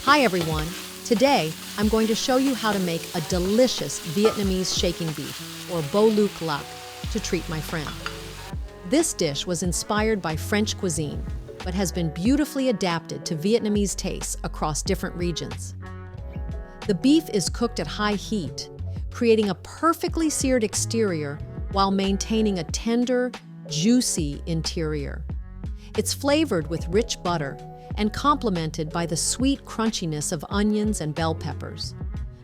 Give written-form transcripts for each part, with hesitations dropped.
Hi everyone! Today, I'm going to show you how to make a delicious Vietnamese shaking beef, or Bo Luc Lac, to treat my friend. This dish was inspired by French cuisine, but has been beautifully adapted to Vietnamese tastes across different regions. The beef is cooked at high heat, creating a perfectly seared exterior while maintaining a tender, juicy interior. It's flavored with rich butter and complemented by the sweet crunchiness of onions and bell peppers.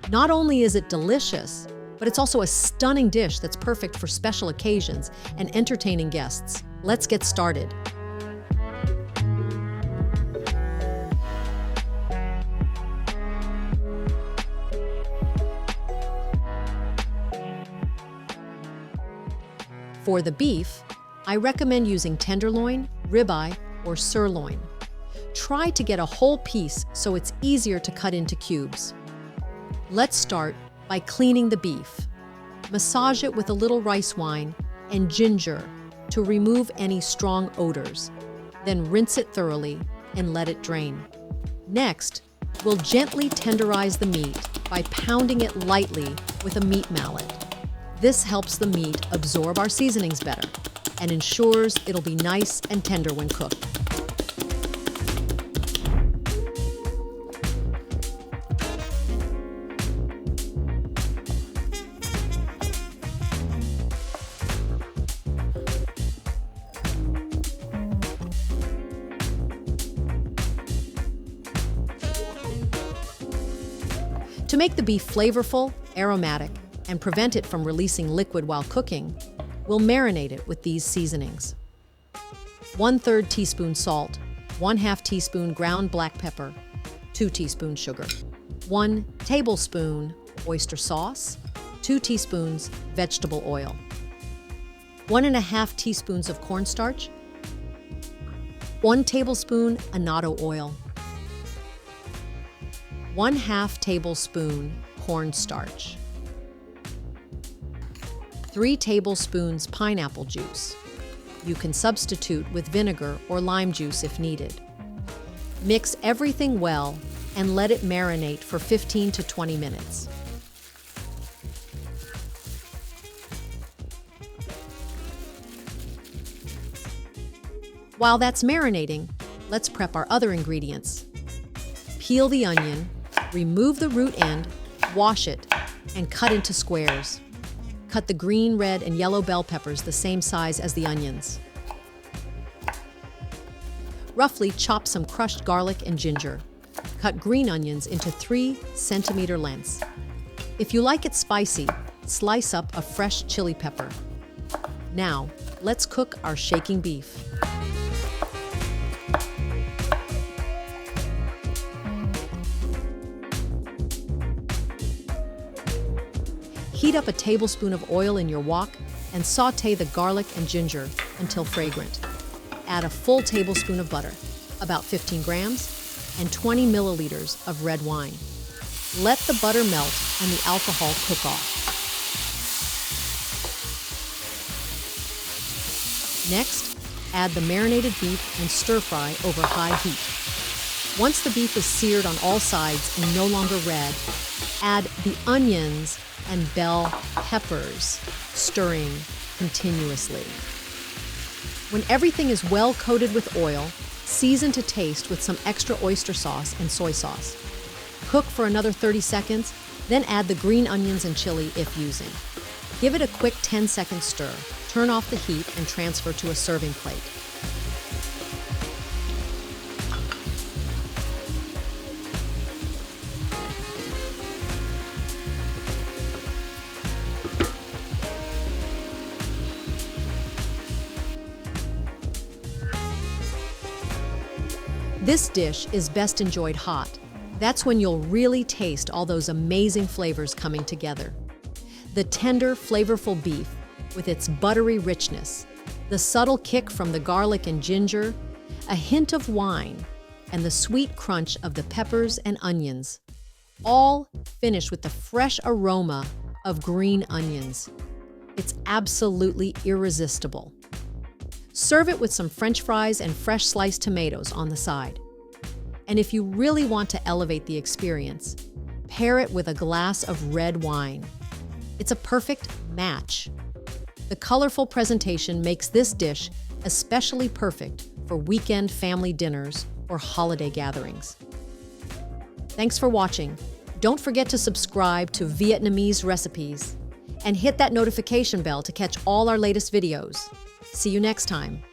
Not only is it delicious, but it's also a stunning dish that's perfect for special occasions and entertaining guests. Let's get started. For the beef, I recommend using tenderloin, ribeye, or sirloin. Try to get a whole piece so it's easier to cut into cubes. Let's start by cleaning the beef. Massage it with a little rice wine and ginger to remove any strong odors. Then rinse it thoroughly and let it drain. Next, we'll gently tenderize the meat by pounding it lightly with a meat mallet. This helps the meat absorb our seasonings better and ensures it'll be nice and tender when cooked. To make the beef flavorful, aromatic, and prevent it from releasing liquid while cooking, we'll marinate it with these seasonings. 1/3 teaspoon salt, 1/2 teaspoon ground black pepper, 2 teaspoons sugar, 1 tablespoon oyster sauce, 2 teaspoons vegetable oil, 1.5 teaspoons of cornstarch, 1 tablespoon annatto oil, 1/2 tablespoon cornstarch, 3 tablespoons pineapple juice. You can substitute with vinegar or lime juice if needed. Mix everything well and let it marinate for 15 to 20 minutes. While that's marinating, let's prep our other ingredients. Peel the onion, remove the root end, wash it, and cut into squares. Cut the green, red, and yellow bell peppers the same size as the onions. Roughly chop some crushed garlic and ginger. Cut green onions into 3-centimeter lengths. If you like it spicy, slice up a fresh chili pepper. Now, let's cook our shaking beef. Heat up a tablespoon of oil in your wok and sauté the garlic and ginger until fragrant. Add a full tablespoon of butter, about 15 grams, and 20 milliliters of red wine. Let the butter melt and the alcohol cook off. Next, add the marinated beef and stir-fry over high heat. Once the beef is seared on all sides and no longer red, add the onions and bell peppers, stirring continuously. When everything is well coated with oil, season to taste with some extra oyster sauce and soy sauce. Cook for another 30 seconds, then add the green onions and chili if using. Give it a quick 10-second stir, turn off the heat, and transfer to a serving plate. This dish is best enjoyed hot. That's when you'll really taste all those amazing flavors coming together. The tender, flavorful beef with its buttery richness, the subtle kick from the garlic and ginger, a hint of wine, and the sweet crunch of the peppers and onions, all finished with the fresh aroma of green onions. It's absolutely irresistible. Serve it with some French fries and fresh sliced tomatoes on the side. And if you really want to elevate the experience, pair it with a glass of red wine. It's a perfect match. The colorful presentation makes this dish especially perfect for weekend family dinners or holiday gatherings. Thanks for watching. Don't forget to subscribe to Vietnamese recipes and hit that notification bell to catch all our latest videos. See you next time.